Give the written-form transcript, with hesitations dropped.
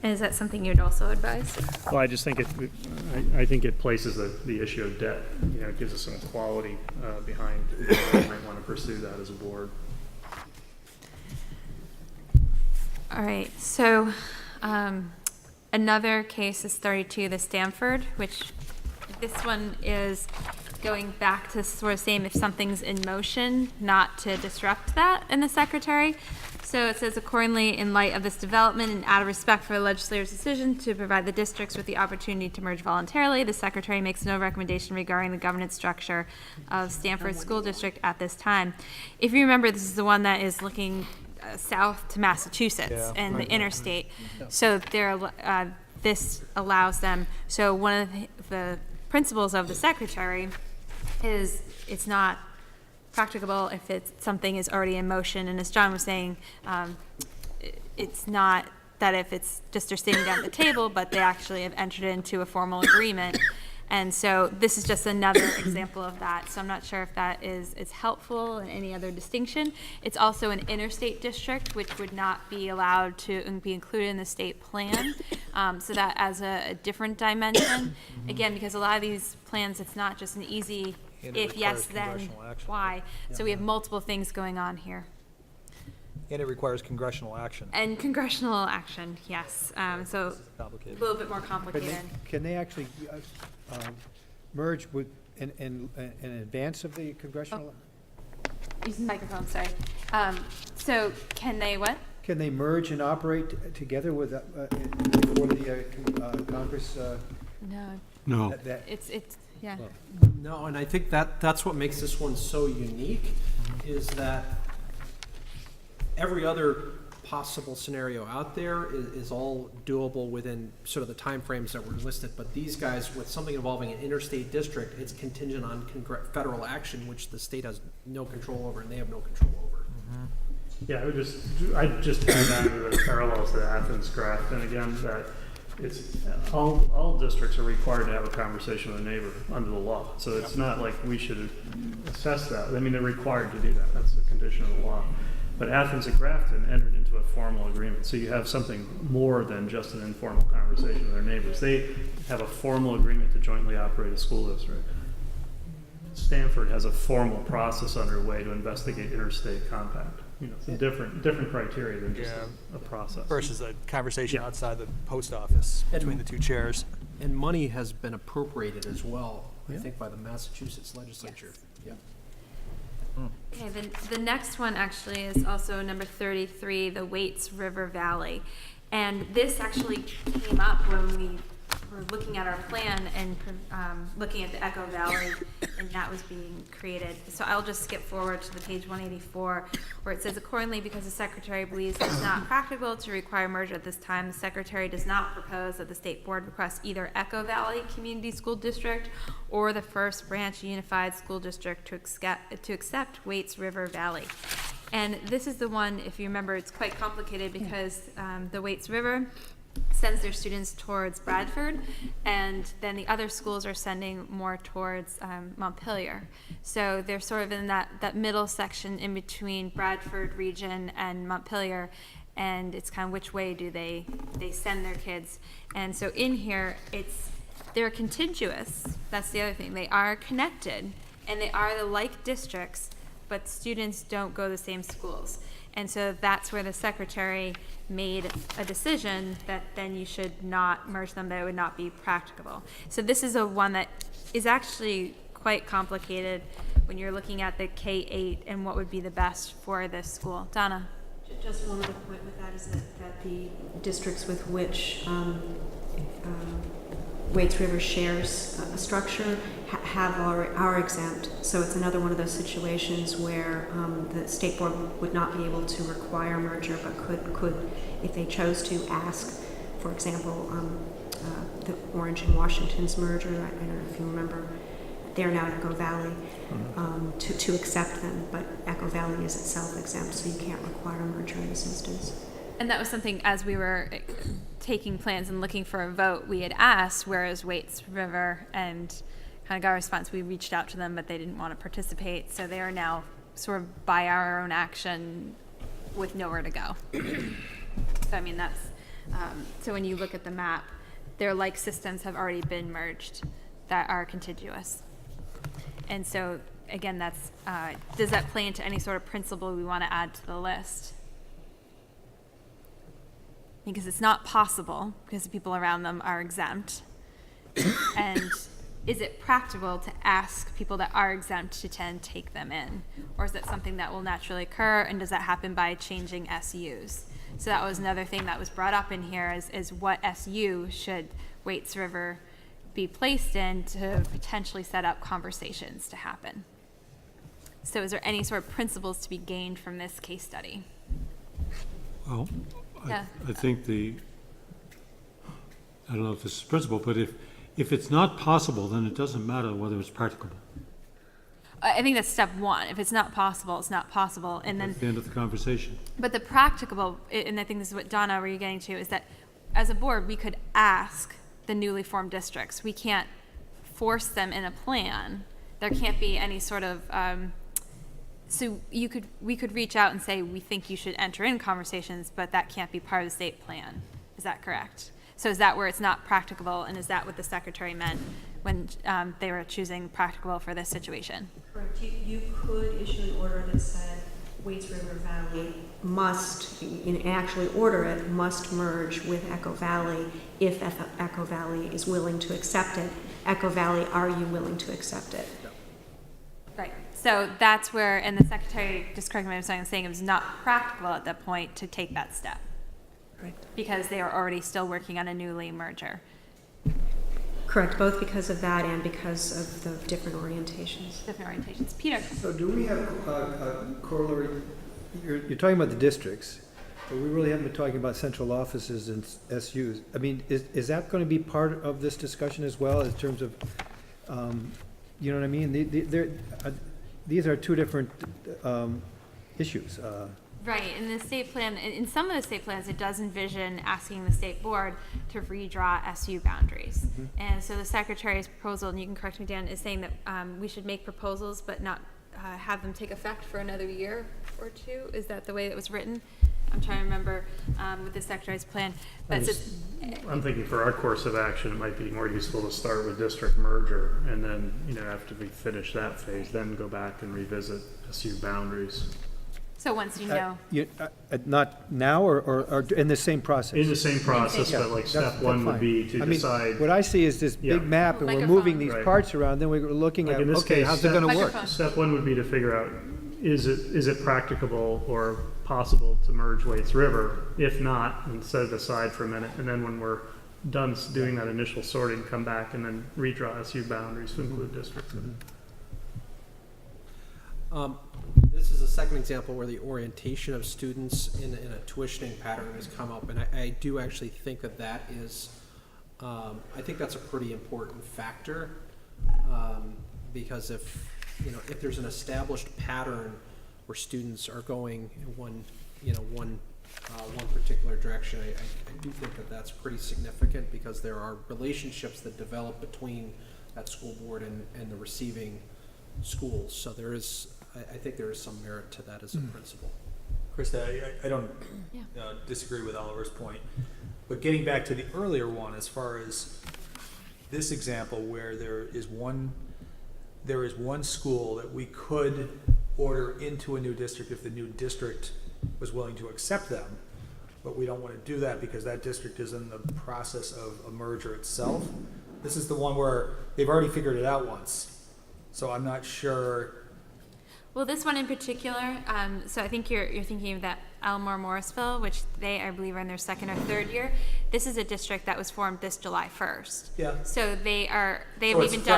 And is that something you'd also advise? Well, I just think I think it places the issue of debt, it gives us some quality behind, we might want to pursue that as a board. All right, so another case is 32, the Stanford, which this one is going back to sort of saying if something's in motion, not to disrupt that in the secretary. So it says, accordingly, in light of this development and out of respect for the legislator's decision to provide the districts with the opportunity to merge voluntarily, the secretary makes no recommendation regarding the governance structure of Stanford School District at this time. If you remember, this is the one that is looking south to Massachusetts and the interstate. So this allows them. So one of the principles of the secretary is it's not practicable if something is already in motion. And as John was saying, it's not that if it's just they're sitting down at the table, but they actually have entered into a formal agreement. And so this is just another example of that. So I'm not sure if that is helpful in any other distinction. It's also an interstate district, which would not be allowed to be included in the state plan. So that as a different dimension. Again, because a lot of these plans, it's not just an easy if yes, then why. So we have multiple things going on here. And it requires congressional action. And congressional action, yes. So a little bit more But complicated. can they actually merge with, in advance of the congressional? Use the microphone, sorry. So can they what? Can they merge and operate together with, before the Congress? No, No. it's yeah. No, and I think that's what makes this one so unique, is that every other possible scenario out there is all doable within sort of the timeframes that were listed. But these guys, with something involving an interstate district, it's contingent on federal action, which the state has no control over and they have no control over. Yeah, I'd just add on to the parallels to Athens Grafton again, that it's all districts are required to have a conversation with a neighbor under the law. So it's not like we should assess that. I mean, they're required to do that. That's a condition of the law. But Athens and Grafton entered into a formal agreement. So you have something more than just an informal conversation with their neighbors. They have a formal agreement to jointly operate a school district. Stanford has a formal process underway to investigate interstate compact. It's a different criteria than just a process. Versus a conversation outside the post office between the two chairs. And money has been appropriated as well, I think, by the Massachusetts legislature. Yeah. Okay, the next one actually is also number 33, the Waits River Valley. And this actually came up when we were looking at our plan and looking at the Echo Valley, and that was being created. So I'll just skip forward to the page 184, where it says, accordingly, because the Secretary believes it's not practical to require merger at this time, the Secretary does not propose that the State Board request either Echo Valley Community School District or the First Branch Unified School District to accept Waits River Valley. And this is the one, if you remember, it's quite complicated because the Waits River sends their students towards Bradford, and then the other schools are sending more towards Montpelier. So they're sort of in that middle section in between Bradford region and Montpelier, and it's kind of which way do they send their kids. And so in here, they're contiguous. That's the other thing. They are connected, and they are the like districts, but students don't go to the same schools. And so that's where the Secretary made a decision that then you should not merge them, that it would not be practicable. So this is a one that is actually quite complicated when you're looking at the K-8 and what would be the best for this school. Donna? Just one other point with that is that the districts with which Waits River shares a structure are exempt. So it's another one of those situations where the state board would not be able to require merger, but could if they chose to ask, for example, the Orange and Washington's merger. I don't know if you remember, they're now Echo Valley, to accept them, but Echo Valley is itself exempt, so you can't require a merger in this instance. And that was something, as we were taking plans and looking for a vote, we had asked, where is Waits River? And kind of got a response. We reached out to them, but they didn't want to participate. So they are now sort of by our own action with nowhere to go. So, I mean, So when you look at the map, their like systems have already been merged that are contiguous. And so, again, that's, does that play into any sort of principle we want to add to the list? Because it's not possible, because the people around them are exempt. And is it practical to ask people that are exempt to take them in? Or is that something that will naturally occur, and does that happen by changing SUs? So that was another thing that was brought up in here is what SU should Waits River be placed in to potentially set up conversations to happen? So is there any sort of principles to be gained from this case study? Well, Yeah. I think I don't know if this is principle, but if it's not possible, then it doesn't matter whether it's practicable. I think that's step one. If it's not possible, it's not possible. And then That's the end of the conversation. but the practicable, and I think this is what Donna were you getting to, is that as a board, we could ask the newly formed districts. We can't force them in a plan. There can't be any sort of, so we could reach out and say, we think you should enter in conversations, but that can't be part of the state plan. Is that correct? So is that where it's not practicable, and is that what the secretary meant when they were choosing practicable for this situation? Correct. You could issue an order that said Waits River Valley must, and actually order it, must merge with Echo Valley if Echo Valley is willing to accept it. Echo Valley, are you willing to accept it? Right. So that's where, and the secretary, just correct me if I'm saying it was not practical at that point to take that step. Right. Because they are already still working on a newly merger. Correct, both because of that and because of the different orientations. Different orientations. Peter? So do we have a corollary, you're talking about the districts, but we really haven't been talking about central offices and SUs. I mean, is that going to be part of this discussion as well, in terms of, you know what I mean? These are two different issues. Right, in the state plan, in some of the state plans, it does envision asking the state board to redraw SU boundaries. And so the secretary's proposal, and you can correct me, Dan, is saying that we should make proposals but not have them take effect for another year or two. Is that the way it was written? I'm trying to remember with the secretary's plan. But I'm thinking for our course of action, it might be more useful to start with district merger, and then, after we finish that phase, then go back and revisit SU boundaries. so once you know. Not now, or in the same process? In the same process, Yeah, but like that's- step one that's would fine. be to I mean, decide. what I see is this Yeah. big map, and we're Microphone. moving these Right. parts around, then we're looking Like at, in this okay, case, how's it gonna work? Microphone. Step one would be to figure out, is it practicable or possible to merge Waits River? If not, then set it aside for a minute, and then when we're done doing that initial sorting, come back and then redraw SU boundaries to include districts. This is a second example where the orientation of students in a tuitioning pattern has come up, and I do actually think that is, I think that's a pretty important factor, because if there's an established pattern where students are going in one particular direction, I do think that that's pretty significant, because there are relationships that develop between that school board and the receiving schools. So I think there is some merit to that as a principle. Krista, I don't Yeah. disagree with Oliver's point, but getting back to the earlier one, as far as this example where there is one school that we could order into a new district if the new district was willing to accept them, but we don't want to do that because that district is in the process of a merger itself. This is the one where they've already figured it out once, so I'm not sure. Well, this one in particular, so I think you're thinking of that Elmore Morrisville, which they, I believe, are in their second or third year. This is a district that was formed this July 1st. Yeah. So they So have it's even done